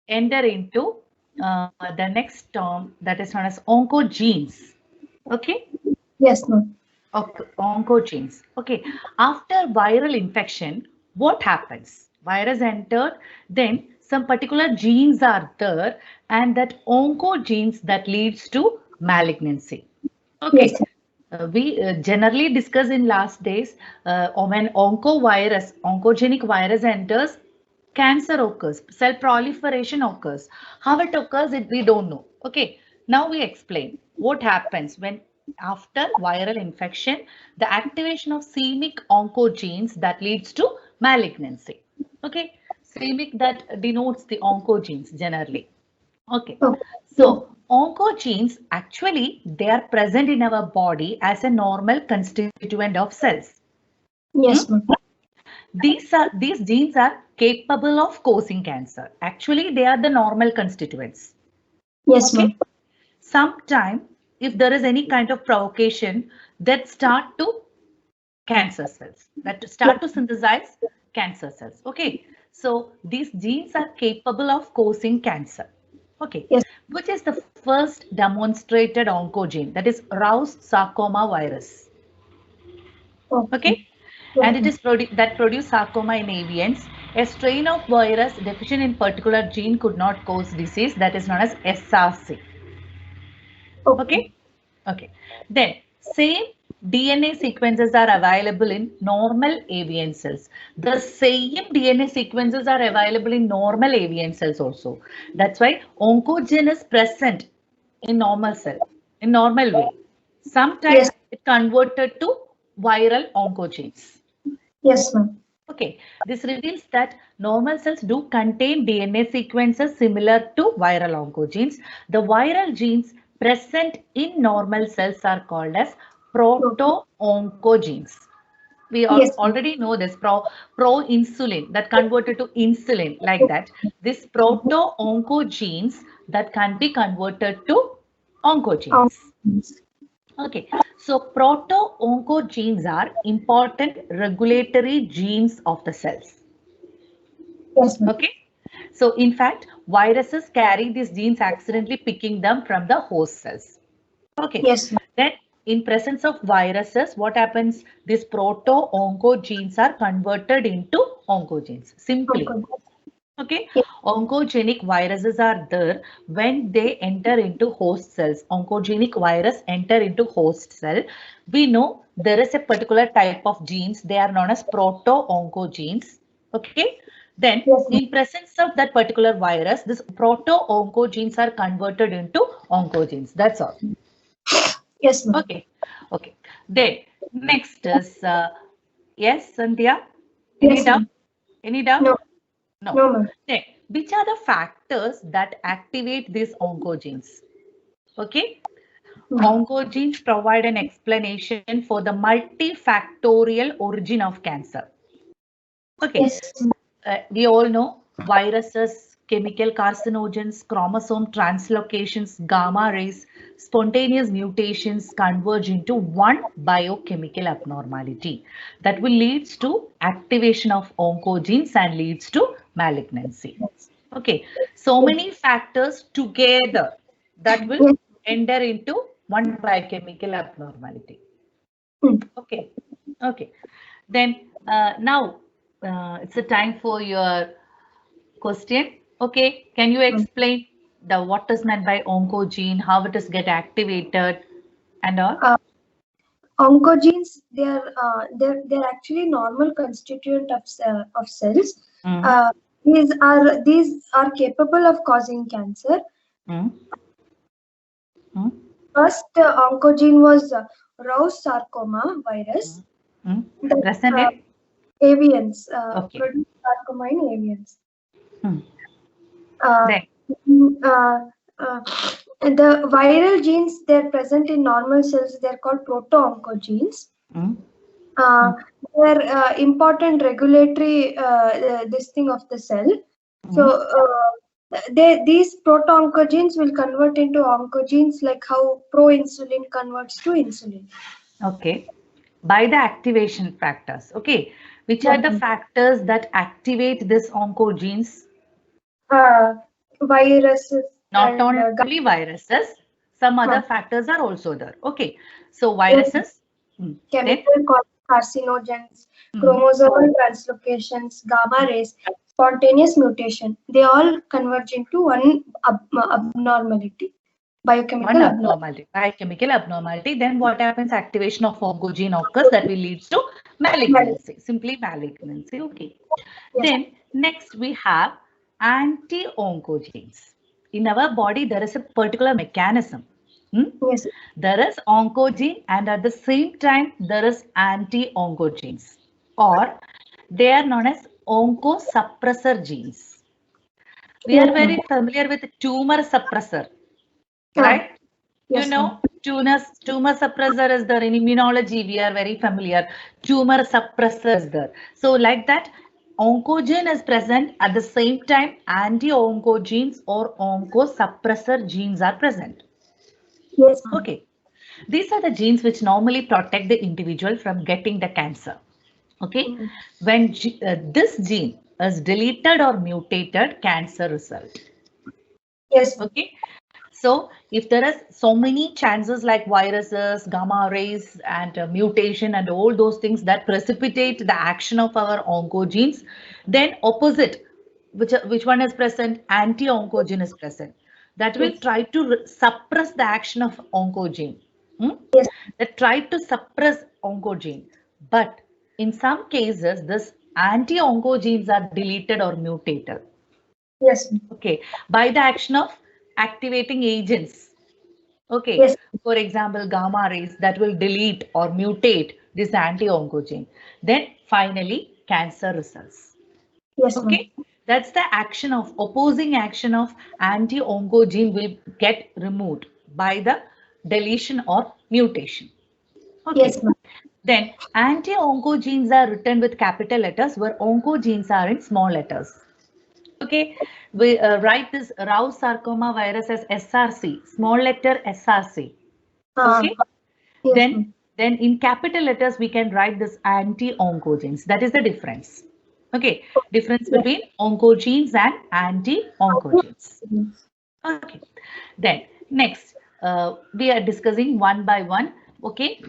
enter into the next term that is known as oncogenes. Okay. Yes, ma'am. Oncogenes. Okay. After viral infection, what happens? Virus entered, then some particular genes are there, and that oncogenes that leads to malignancy. Yes, Okay. We generally discuss in last days when oncogenic virus enters, cancer occurs, cell proliferation occurs. How it occurs, we don't know. Okay, now we explain what happens when after viral infection, the activation of c-MYC oncogenes that leads to malignancy. Okay, c-MYC that denotes the oncogenes generally. Okay, okay. so oncogenes actually they are present in our body as a normal constituent of cells. Hmm? Yes, ma'am. These genes are capable of causing cancer. Actually, they are the normal constituents. Yes, Okay. ma'am. Sometime, if there is any kind of provocation, that start to cancer cells, that start to synthesize cancer cells. Okay. So these genes are capable of causing cancer. Okay. Yes. Which is the first demonstrated oncogene? That is Rous sarcoma virus. Okay. Okay, Yes, and it ma'am. is that produce sarcoma in avians. A strain of virus deficient in particular gene could not cause disease, that is known as SRC. Okay. Okay, okay. Then same DNA sequences are available in normal avian cells. The same DNA sequences are available in normal avian cells also. That's why oncogene is present in normal cell, in normal way. Yes. Sometimes it converted to viral oncogenes. Yes, ma'am. Okay, this reveals that normal cells do contain DNA sequences similar to viral oncogenes. The viral genes present in normal cells are called as Okay. proto-oncogenes. We Yes, ma'am. already know this pro-insulin that converted to insulin like that. This proto-oncogenes that can be converted to Um, oncogenes. Okay, so proto-oncogenes are important regulatory genes of the cells. yes, ma'am. Okay, so in fact, viruses carry these genes accidentally picking them from the host cells. Okay, Yes, ma'am. then in presence of viruses, what happens? These proto-oncogenes are converted into oncogenes simply. Okay. Okay, Yes. oncogenic viruses are there when they enter into host cells. Oncogenic virus enter into host cell. We know there is a particular type of genes. They are known as proto-oncogenes. Okay, then Yes, ma'am. in presence of that particular virus, this proto-oncogenes are converted into oncogenes. That's all. Yes, ma'am. Okay, okay. Then next is yes, Sandhya. Any Yes, doubt? ma'am. Any doubt? No, No. no, ma'am. Then, which are the factors that activate these oncogenes? Okay. Oncogenes provide an explanation for the multifactorial origin of cancer. Okay. Yes, We all know viruses, chemical carcinogens, chromosome translocations, gamma rays, spontaneous mutations converge into one biochemical abnormality that will leads to activation of oncogenes and leads to malignancy. Okay, so many factors together that will yes. enter into one biochemical abnormality. Hmm. Okay, okay. Then now it's a time for your question. Okay, can you explain the what is meant by oncogene, how it is get activated, and all? Uh, Oncogenes, they're actually normal constituent of cells. Mm, Uh, these are capable of causing cancer. mm, mm, First oncogene was Rous sarcoma virus that Present in? avians Okay. produce sarcoma in avians. Mm. Uh, Then. uh, uh, the viral genes they're present in normal cells. They're called proto-oncogenes. Mm, Uh, mm, they're important regulatory this thing of the cell. So mm. these proto-oncogenes will convert into oncogenes like how pro-insulin converts to insulin. Okay. By the activation factors. Okay. Which are Yes. the factors that activate this oncogenes? Uh, viruses Not and only viruses, some other factors are also there. Okay, so viruses, then chemical carcinogens, mm, chromosomal translocations, gamma rays, spontaneous mutation, they all converge into one abnormality, one biochemical abnormality. abnormality, biochemical abnormality. Then what happens? Activation of oncogene occurs that will leads to malignancy, simply malignancy. Okay. Yes, Then next we have anti-oncogenes. In our body, there is a particular mechanism. yes, There is oncogene and at the same time there is anti-oncogenes, or they are known as oncosuppressor genes. We yes, are very familiar with tumor suppressor, ma'am. right? You Yes, know, ma'am. tumor suppressor is there in immunology. We are very familiar. Tumor suppressor is there. So like that, oncogene is present at the same time. Anti-oncogenes or oncosuppressor genes are present. Yes, ma'am. Okay, these are the genes which normally protect the individual from getting the cancer. Okay, when this gene is deleted or mutated, cancer result. Yes, ma'am. Okay, so if there is so many chances like viruses, gamma rays, and mutation and all those things that precipitate the action of our oncogenes, then opposite, which one is present? Anti-oncogene is present. That will Yes, try to suppress the action of oncogene. yes, That try to suppress oncogene. But in some cases, this anti-oncogenes are deleted or mutated. yes, ma'am. Okay, by the action of activating agents. Okay, Yes, for example, gamma rays that will delete or mutate this anti-oncogene. Then finally, cancer results. yes, ma'am. Okay, that's the action of opposing action of anti-oncogene will get removed by the deletion or mutation. Yes, Okay, ma'am. then anti-oncogenes are written with capital letters where oncogenes are in small letters. Okay, we write this Rao sarcoma virus as SRC, small letter SRC. Okay, Yes, then ma'am. then in capital letters we can write this anti-oncogenes. That is the difference. Okay, difference Yes. between oncogenes and anti-oncogenes. Okay, then next we are discussing one by one. Okay,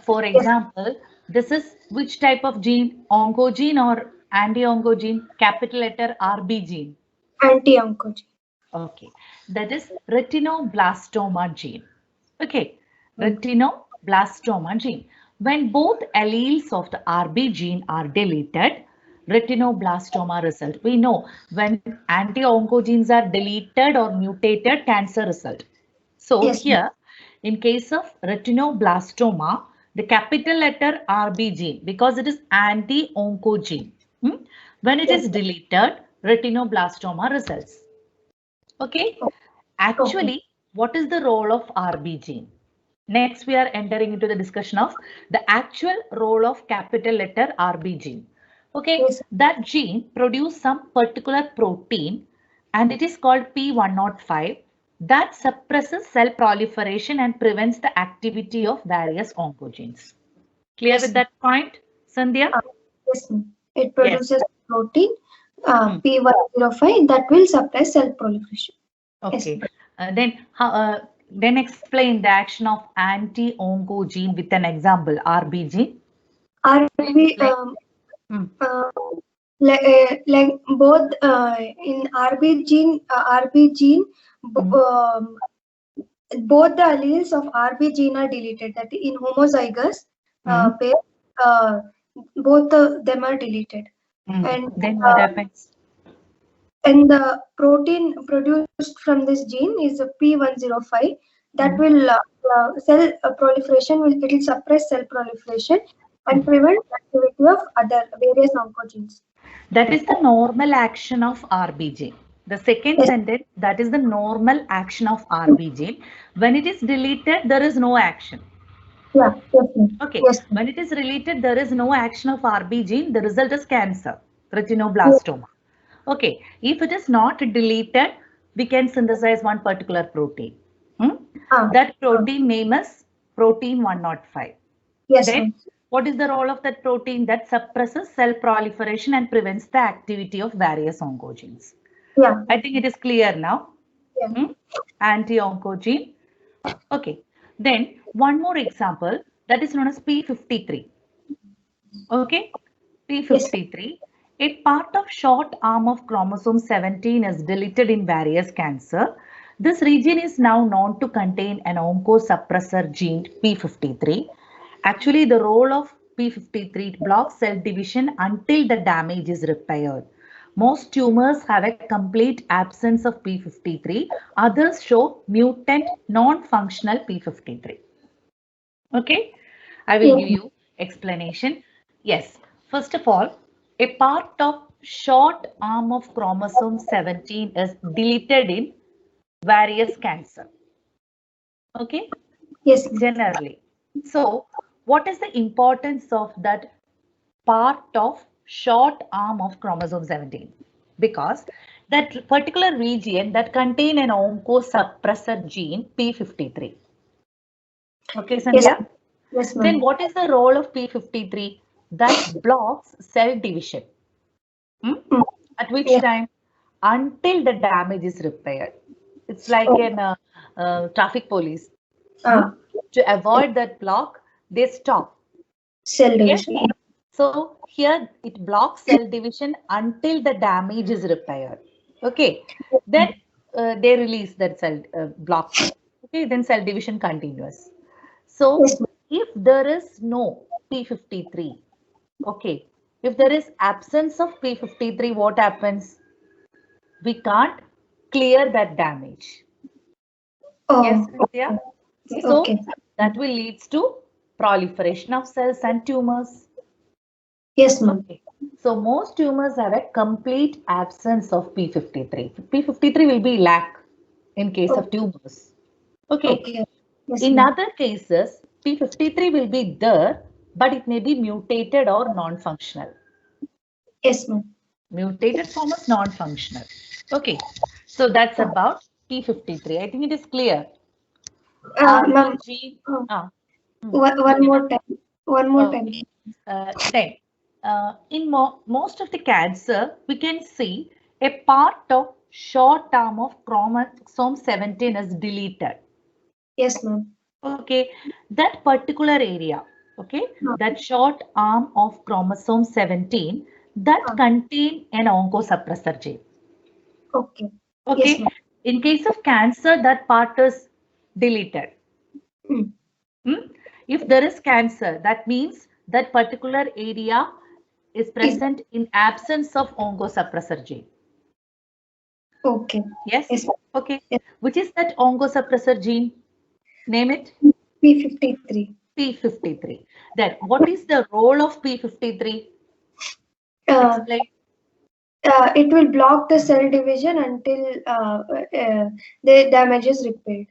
for Yes, example, this is which type of gene? Oncogene or anti-oncogene? Capital letter RB gene. anti-oncogene. Okay, that is retinoblastoma gene. Okay, retinoblastoma gene. When both alleles of the RB gene are deleted, retinoblastoma result. We know when anti-oncogenes are deleted or mutated, cancer result. So Yes, ma'am. here, in case of retinoblastoma, the capital letter RB gene, because it is anti-oncogene. When it Yes. is deleted, retinoblastoma results. Okay, Okay. actually, what is the role of RB gene? Next, we are entering into the discussion of the actual role of capital letter RB gene. Okay, Yes. that gene produces some particular protein and it is called P105 that suppresses cell proliferation and prevents the activity of various oncogenes. Clear Yes, with ma'am. that point, Sandhya? Yes, ma'am. It Yes. produces protein Hmm. P105 that will suppress cell proliferation. Yes, Okay. ma'am. Then explain the action of anti-oncogene with an example, RB gene. Are we Explain. Hmm. uh, like both in RB gene Hmm. both the alleles of RB gene are deleted. That in homozygous Hmm. pair, uh, both them are deleted, Hmm. and Then what happens? the protein produced from this gene is a P105 that Hmm. will cell proliferation will it will suppress cell proliferation and Hmm. prevent activity of other various oncogenes. That is the normal action of RB gene. The second Yes, sentence, that is the normal action of RB gene. When it is deleted, there is no action. yeah, yes, ma'am. Okay, Yes, ma'am. when it is deleted, there is no action of RB gene. The result is cancer, Yes, retinoblastoma. Okay, if it is not deleted, we can synthesize one particular protein. Hmm? ah, That ah, protein name is protein 105. yes, Then, ma'am. what is the role of that protein? That suppresses cell proliferation and prevents the activity of various oncogenes. Yeah. I think it is clear now. Yeah. Anti-oncogene. Okay. Then one more example that is known as P53. Okay. Yes. P53. A part of short arm of chromosome 17 is deleted in various cancer. This region is now known to contain an oncosuppressor gene P53. Actually, the role of P53 blocks cell division until the damage is repaired. Most tumors have a complete absence of P53. Others show mutant non-functional P53. Okay, I will Yes. give you explanation. Yes, first of all, a part of short arm of chromosome 17 is deleted in various cancer. Okay, Yes. generally. So, what is the importance of that part of short arm of chromosome 17? Because that particular region that contain an oncosuppressor gene P53. Okay, Yes. Sandhya? Yes, Then ma'am. what is the role of P53? That blocks cell division. Hmm? Mm. At which Yes. time? Until the damage is repaired. It's like Oh. an traffic police. Hmm? Ah. To avoid that block, they stop. Cell Yes. division. So here it blocks cell division until the damage is repaired. Okay. Then they release that cell block. Okay. Then cell division continues. So Yes, ma'am. if there is no P53, okay, if there is absence of P53, what happens? We can't clear that damage. Yes, Oh. Nitya? Okay. So Okay. that will leads to proliferation of cells and tumors. Yes, ma'am. Okay. So most tumors have a complete absence of P53. P53 will be lack in case Oh. of tumors. Okay. Okay. Yes, In ma'am. other cases, P53 will be there, but it may be mutated or non-functional. Yes, ma'am. Mutated form is non-functional. Okay, so that's Oh. about P53. I think it is clear. Ma'am. RBG, ah, One okay, more time. One more time. okay. Then, in most of the cancer, we can see a part of short arm of chromosome 17 is deleted. Yes, ma'am. Okay, that particular area, okay, Ah. that short arm of chromosome 17 that Ah. contain an oncosuppressor gene. Okay. Yes, Okay, ma'am. in case of cancer, that part is deleted. Mm. Hmm? If there is cancer, that means that particular area is Is present in absence of oncosuppressor gene. okay. Yes, Yes. okay. Yes. Which is that oncosuppressor gene? Name it. P53. P53. Then what is the role of P53? Uh, Explain. it will block the cell division until the damage is repaired.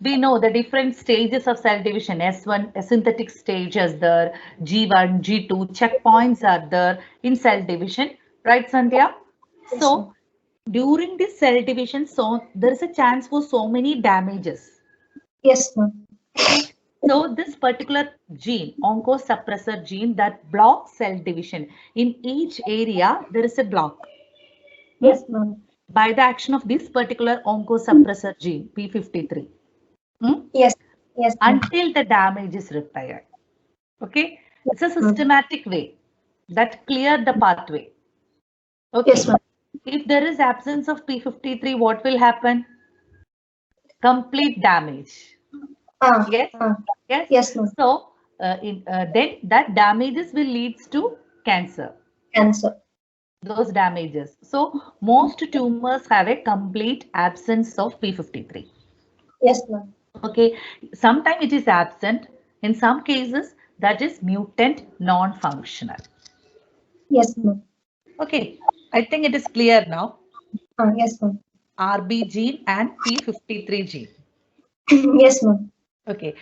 We know the different stages of cell division. S1, a synthetic stage is there. G1, G2, checkpoints are there in cell division. Right, Sandhya? Yes, ma'am. So during this cell division, so there is a chance for so many damages. Yes, ma'am. Okay. So this particular gene, oncosuppressor gene that blocks cell division, in each area there is a block. Hmm? Yes, ma'am. By the action of this particular oncosuppressor gene, P53. Hmm? Yes. Yes, ma'am. Until the damage is repaired. Okay, it's a Ma'am. systematic way that clear the pathway. Yes, Okay, ma'am. if there is absence of P53, what will happen? Complete damage. Ah. Yes, Ah. yes. Yes, ma'am. So then that damages will leads to cancer. Cancer. Those damages. So most tumors have a complete absence of P53. Yes, ma'am. Okay, sometimes it is absent. In some cases, that is mutant non-functional. Yes, ma'am. Okay, I think it is clear now. Ah. Yes, ma'am. RB gene and P53 gene. Yes, ma'am. Okay,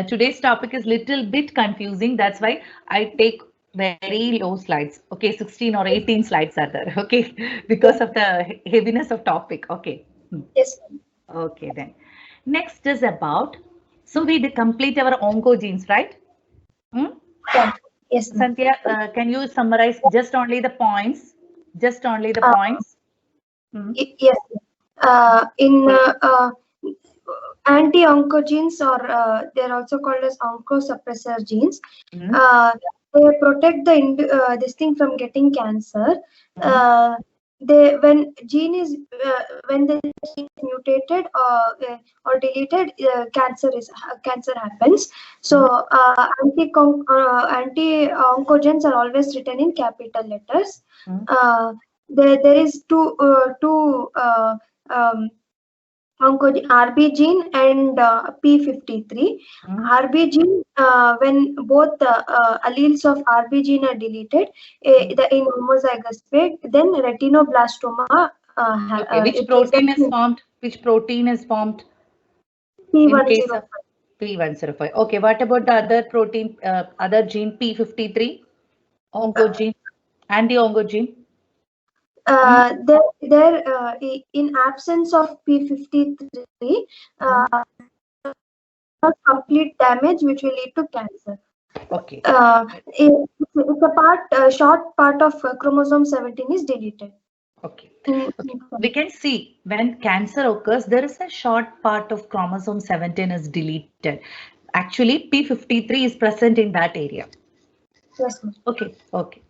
today's topic is little bit confusing. That's why I take very low slides. Okay, 16 or 18 slides are there. Okay, because of the heaviness of topic. Okay. Yes, ma'am. Okay, then. Next is about, so we did complete our oncogenes, right? Hmm? Yeah. Yes, ma'am. Santhya, can you summarize just only the points? Just only the Ah. points? Yes. In anti-oncogenes, or they're also called as oncosuppressor genes. Uh, they protect this thing from getting cancer. When gene is when the gene is mutated or deleted, cancer happens. So anti-oncogens are always written in capital letters. There is two RB gene and P53. RB gene, when both alleles of RB gene are deleted in homozygous state, then retinoblastoma. Okay, which protein is formed? Which protein is formed in case of P105? Okay, what about the other protein, other gene P53, oncogene, anti-oncogene? In absence of P53, complete damage which will lead to cancer. Okay. It's a short part of chromosome 17 is deleted. Okay. We can see when cancer occurs, there is a short part of chromosome 17 is deleted. Actually, P53 is present in that area. Yes, ma'am. Okay.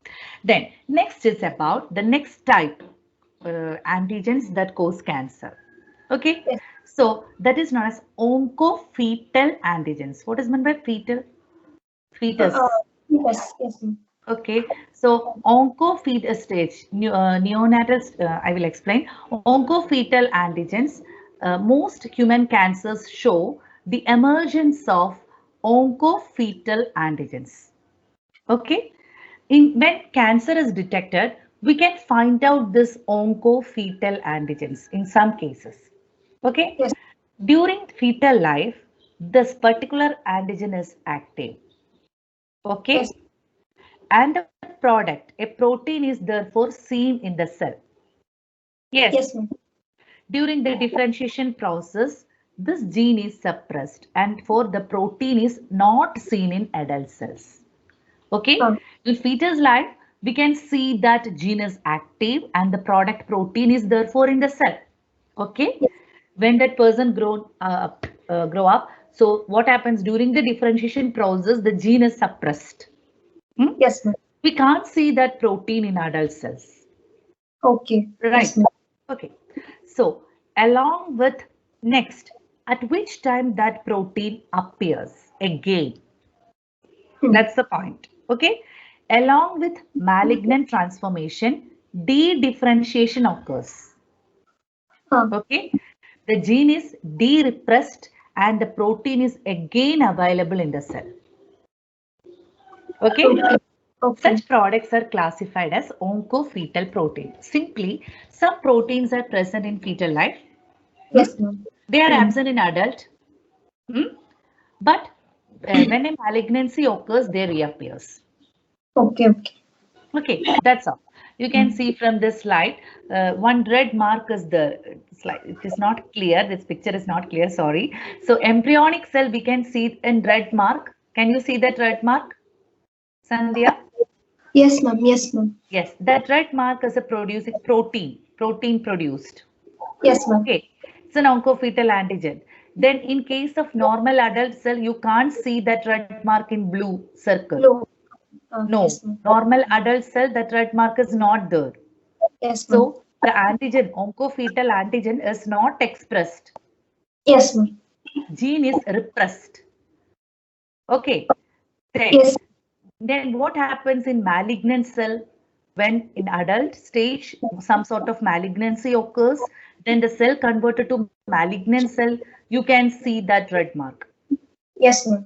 Then next is about the next type antigens that cause cancer. Okay. Yes. So that is known as oncofetal antigens. What is meant by fetal? Fetus. Yes. Ma'am. Okay, so oncofetal stage, neonatal, I will explain. Oncofetal antigens, most human cancers show the emergence of oncofetal antigens. Okay, when cancer is detected, we can find out this oncofetal antigens in some cases. Okay, Yes. during fetal life, this particular antigen is active. Okay. Yes. And a product, a protein is therefore seen in the cell. Yes. Ma'am. During the differentiation process, this gene is suppressed and for the protein is not seen in adult cells. Okay. In fetus life, we can see that gene is active and the product protein is therefore in the cell. Okay. Yes. When that person grow up, so what happens during the differentiation process, the gene is suppressed. Yes, ma'am. We can't see that protein in adult cells. Okay. Right. Yes, ma'am. Okay. So along with next, at which time that protein appears again. That's the point. Okay. Along with malignant transformation, de-differentiation occurs. Okay. The gene is de-repressed and the protein is again available in the cell. Okay. Such products are classified as oncofetal protein. Simply, some proteins are present in fetal life. Yes, ma'am. They are absent in adult. But when a malignancy occurs, they reappears. Okay. Okay, that's all. You can see from this slide, one red mark is there. It is not clear. This picture is not clear. Sorry. So embryonic cell, we can see in red mark. Can you see that red mark, Sandhya? Yes, ma'am. Yes, ma'am. Yes, that red mark is a producing protein produced. Yes, ma'am. Okay, it's an oncofetal antigen. Then in case of normal adult cell, you can't see that red mark in blue circle. Blue. No, Yes, ma'am. normal adult cell, that red mark is not there. Yes, ma'am. So the antigen, oncofetal antigen is not expressed. Yes, ma'am. Gene is repressed. Okay, Yes. then what happens in malignant cell? When in adult stage, some sort of malignancy occurs, then the cell converted to malignant cell, you can see that red mark. Yes, ma'am.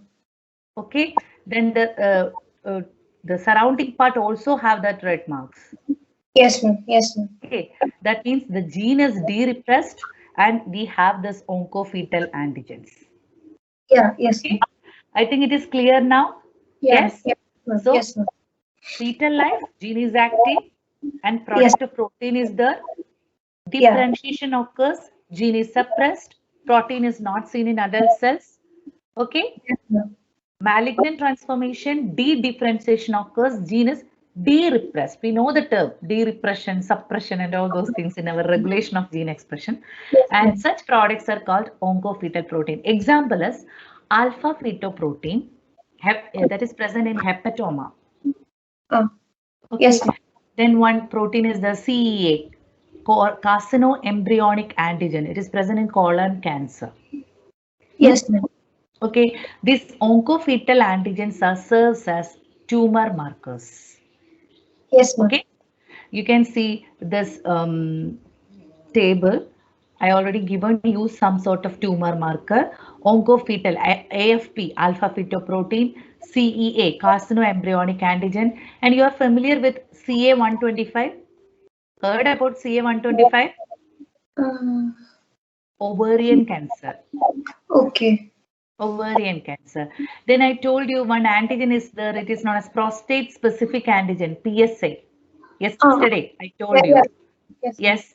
Okay, then the surrounding part also have that red marks. Yes, ma'am. Yes, ma'am. Okay, that means the gene is de-repressed and we have this oncofetal antigens. Yeah. Yes. Okay, I think it is clear now. Yeah. Yes. Yes, ma'am. So Yes, ma'am. fetal life, gene is active and product of protein is there. Differentiation occurs, gene is suppressed, protein is not seen in adult cells. Okay. Yes, ma'am. Malignant transformation, de-differentiation occurs, gene is de-repressed. We know the term de-repression, suppression, and all those things in our regulation of gene expression. Yes, And ma'am. such products are called oncofetal protein. Example is alpha fetoprotein that is present in hepatoma. Uh, Okay. yes, ma'am. Then one protein is the CEA, carcinoembryonic antigen. It is present in colon cancer. Yes, ma'am. Okay, these oncofetal antigens are serves as tumor markers. Yes, ma'am. Okay, you can see this table. I already given you some sort of tumor marker. Oncofetal, AFP, alpha fetoprotein, CEA, carcinoembryonic antigen, and you are familiar with CA125. Heard about CA125? Uh, Ovarian cancer. okay. Ovarian cancer. Then I told you one antigen is there. It is known as prostate specific antigen, PSA. Uh, Yesterday I yeah, told yeah. you. Yes, ma'am. Yes.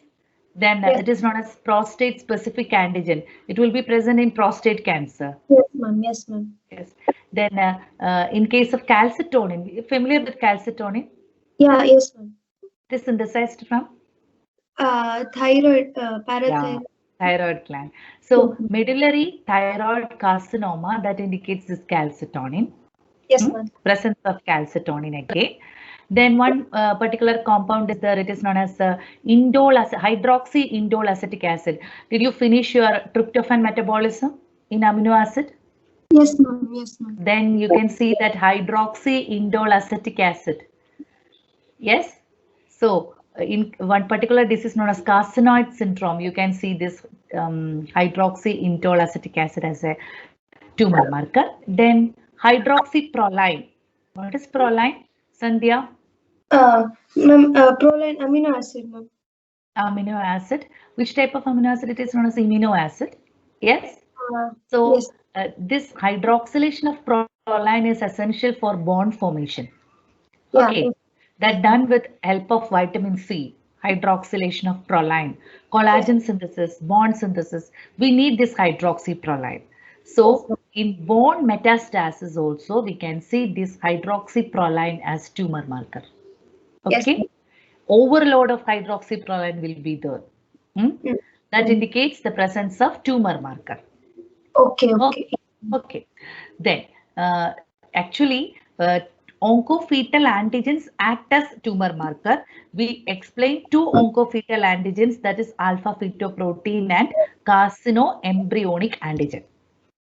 Then Yes, it is known as prostate specific antigen. It will be present in prostate cancer. yes, ma'am. Yes, ma'am. Yes. Then in case of calcitonin, familiar with calcitonin? Yeah, yes, ma'am. It is synthesized from? Thyroid, Yeah, parathyroid. thyroid gland. Yes, So ma'am. medullary thyroid carcinoma, that indicates this calcitonin. Yes, ma'am. Presence of calcitonin again. Then one particular compound is there. It is known as hydroxy indole acetic acid. Did you finish your tryptophan metabolism in amino acid? Yes, ma'am. Yes, ma'am. Then you can see that hydroxy indole acetic acid. Yes. So in one particular disease known as carcinoid syndrome, you can see this hydroxy indole acetic acid as a tumor marker. Then hydroxyproline. What is proline, Sandhya? Ma'am, proline amino acid, ma'am. Amino acid. Which type of amino acid? It is known as amino acid. Yes. So Yes. this hydroxylation of proline is essential for bond formation. Yeah. Okay. Yes. That done with help of vitamin C, hydroxylation of proline, collagen synthesis, bond synthesis. We need this hydroxyproline. Yes, So ma'am. in bone metastasis also, we can see this hydroxyproline as tumor marker. Yes, ma'am. Okay. Overload of hydroxyproline will be there. Hmm? Mm, That mm. indicates the presence of tumor marker. Okay, okay. Okay. Okay. Then, actually, oncofetal antigens act as tumor marker. We explained two oncofetal antigens, that is alpha fetoprotein and carcinoembryonic antigen.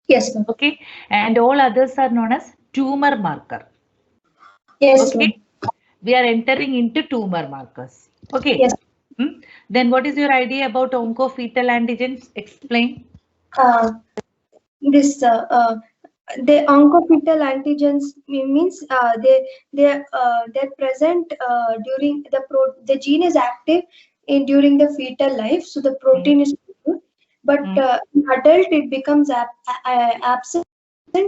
Yes, ma'am. Okay. And all others are known as tumor marker. Yes, ma'am. Okay. We are entering into tumor markers. Okay. Yes. Then what is your idea about oncofetal antigens? Explain. Uh, this the oncofetal antigens means they're present during the gene is active in during the fetal life, so the Mm, protein is produced. But mm, in adult it becomes absent,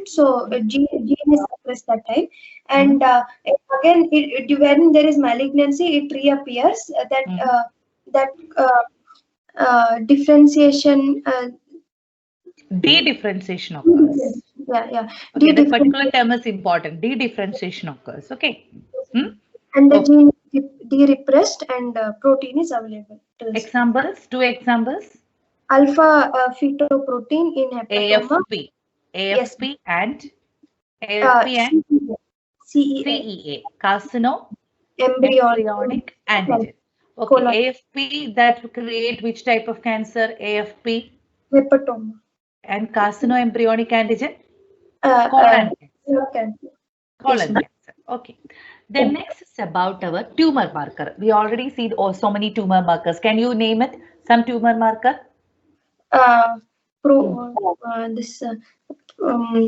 so gene is suppressed that time. And mm, again, when there is malignancy, it reappears. mm. That differentiation. De-differentiation occurs. Yeah, yeah. Okay, that particular Differentiation. term is important. De-differentiation occurs. Okay. Hmm? And the Okay. gene is de-repressed and protein is available to the cell. Examples, two examples. Alpha fetoprotein in hepatoma. AFP, Yes. AFP and AFP and CEA. CEA. CEA, carcino Embryonic. embryonic antigen. Okay, Colon. AFP that create which type of cancer? AFP Hepatoma. and carcinoembryonic antigen? Uh, uh, Colon cancer. okay. Yes, Colon ma'am. cancer. Okay. Then next is about our tumor marker. We already see so many tumor markers. Can you name it? Some tumor marker? Uh, this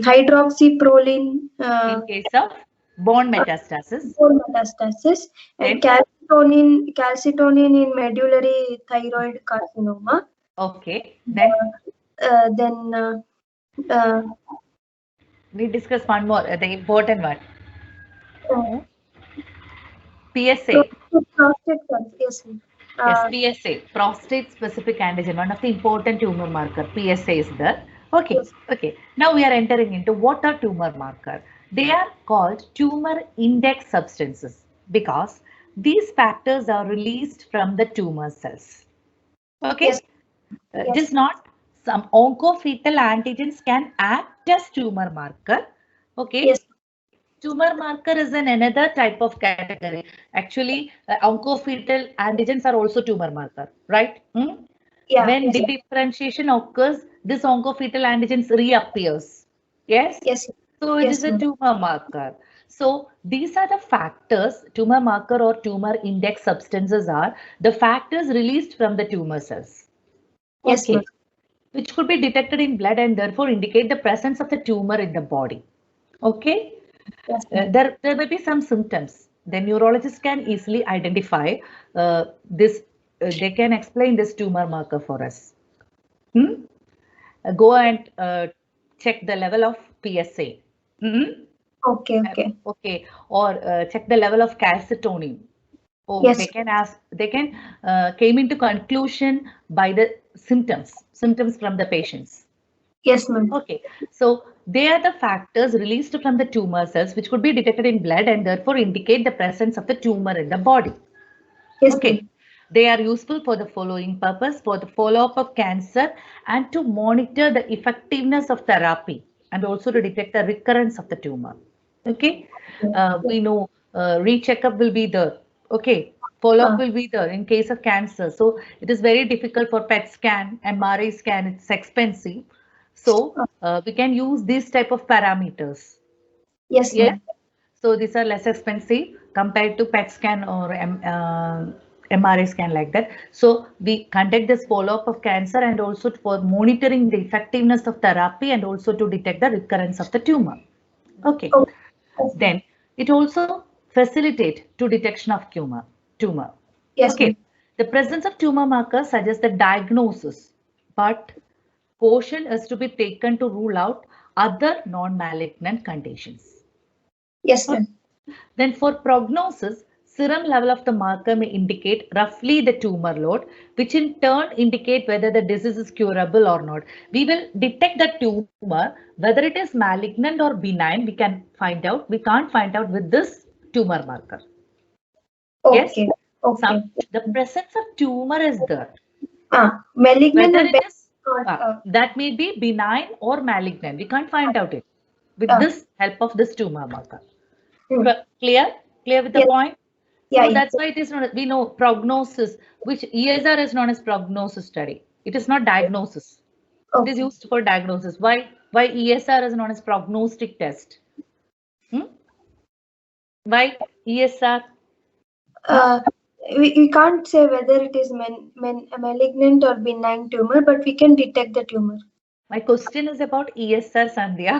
hydroxyproline. In case of bone metastasis. Bone metastasis, and Then, calcitonin in medullary thyroid carcinoma. okay. Then Then uh, we discuss one more, the important one. uh, PSA. prostate cancer. Yes, ma'am. Yes, PSA, prostate specific antigen, one of the important tumor marker. PSA is there. Okay, Yes. okay. Now we are entering into what are tumor marker. They are called tumor index substances. because these factors are released from the tumor cells. Okay, Yes. it is not some oncofetal antigens can act as tumor marker. Okay, Yes. tumor marker is in another type of category. Actually, oncofetal antigens are also tumor marker, right? Yeah. When Yes. the differentiation occurs, this oncofetal antigens reappears. Yes. Yes. So it Yes, is a ma'am. tumor marker. So these are the factors, tumor marker or tumor index substances are the factors released from the tumor cells. Yes, ma'am. Okay. Which could be detected in blood and therefore indicate the presence of the tumor in the body. Okay. Yes, ma'am. There may be some symptoms. The neurologist can easily identify this. They can explain this tumor marker for us. Hmm? Go and check the level of PSA. Okay. Okay. Okay, or check the level of calcitonin. Oh, Yes. they can came into conclusion by the symptoms from the patients. Yes, ma'am. Okay, so they are the factors released from the tumor cells which could be detected in blood and therefore indicate the presence of the tumor in the body. Yes, Okay, ma'am. they are useful for the following purpose: for the follow-up of cancer and to monitor the effectiveness of therapy and also to detect the recurrence of the tumor. Okay, Yes. we know recheckup will be there. Okay, follow-up Uh, will be there in case of cancer. So it is very difficult for PET scan, MRI scan, it's expensive. So uh, we can use these type of parameters. yes, Yes. ma'am. So these are less expensive compared to PET scan or MRI scan like that. So we conduct this follow-up of cancer and also for monitoring the effectiveness of therapy and also to detect the recurrence of the tumor. Okay. Oh, yes, ma'am. Then it also facilitate to detection of tumor. Yes, ma'am. Okay. The presence of tumor markers suggests the diagnosis, but caution is to be taken to rule out other non-malignant conditions. Yes, ma'am. Then for prognosis, serum level of the marker may indicate roughly the tumor load, which in turn indicate whether the disease is curable or not. We will detect the tumor, whether it is malignant or benign, we can find out. We can't find out with this tumor marker. Yes, Okay. some Okay. the presence of tumor is there. Malignant Whether or it benign is or that may be benign or malignant, we can't find out it with uh, this help of this tumor marker. hmm. Clear? Clear with the Yes. point? Yeah. So Yeah. that's why it is not, we know prognosis, which ESR is known as prognosis study. It is not diagnosis. It is Okay. used for diagnosis. Why ESR is known as prognostic test? Hmm? Why ESR? Huh? Uh, we can't say whether it is malignant or benign tumor, but we can detect the tumor. My question is about ESR, Sandhya.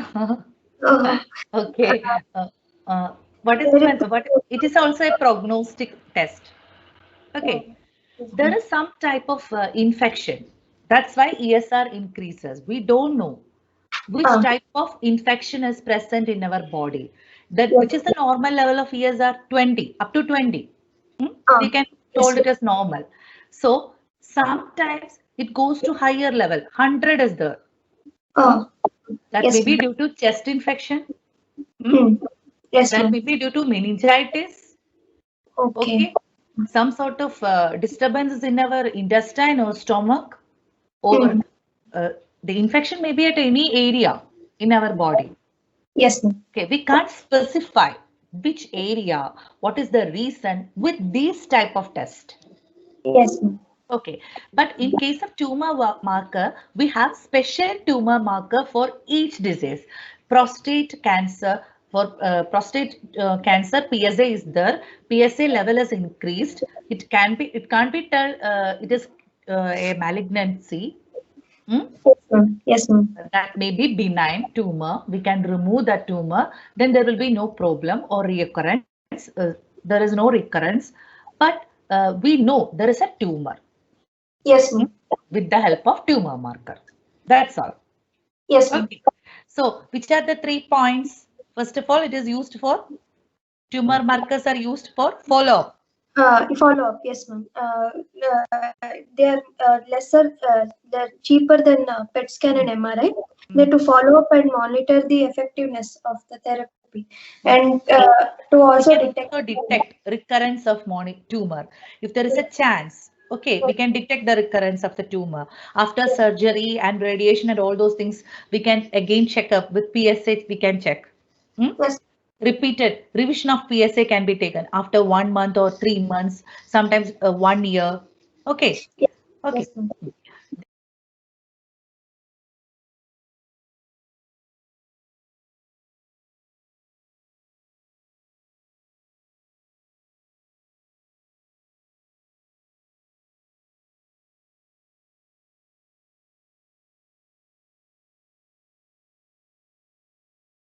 Uh, Okay. Uh, uh, what is there is, what? It is also a prognostic test. uh, Okay. There is some type of infection. That's why ESR increases. We don't know which uh, type of infection is present in our body. That yes. which is the normal level of ESR 20 up to 20. Uh, We can yes. told it as normal. So sometimes it goes to higher level. 100 is there. Hmm? Uh, That may yes. be due to chest infection. Hmm? Hmm. Yes, That ma'am. may be due to meningitis. Okay. Okay. Some sort of disturbances in our intestine or stomach, or Hmm. uh, the infection may be at any area in our body. Yes, ma'am. Okay, we can't specify which area, what is the reason with these type of test. Yes, ma'am. Okay, but in case of tumor marker, we have special tumor marker for each disease. Prostate cancer, for prostate cancer, PSA is there. PSA level is increased. It can't be tell, it is a malignancy. Hmm? Yes, ma'am. Yes, ma'am. That may be benign tumor. We can remove that tumor. Then there will be no problem or recurrence. There is no recurrence. But we know there is a tumor Yes, ma'am. with the help of tumor marker. That's all. Yes, ma'am. Okay. So which are the 3 points? First of all, it is used for tumor markers are used for follow-up. Follow up, yes, ma'am. They are lesser, they're cheaper than PET scan and MRI. They're to follow up and monitor the effectiveness of the therapy And to also detect recurrence of tumor. If there is a chance, okay, we can detect the recurrence of the tumor. After surgery and radiation and all those things, we can again check up with PSA, we can check. Yes. Repeated revision of PSA can be taken after 1 month or 3 months, sometimes 1 year. Okay. Yes. Okay. Yes,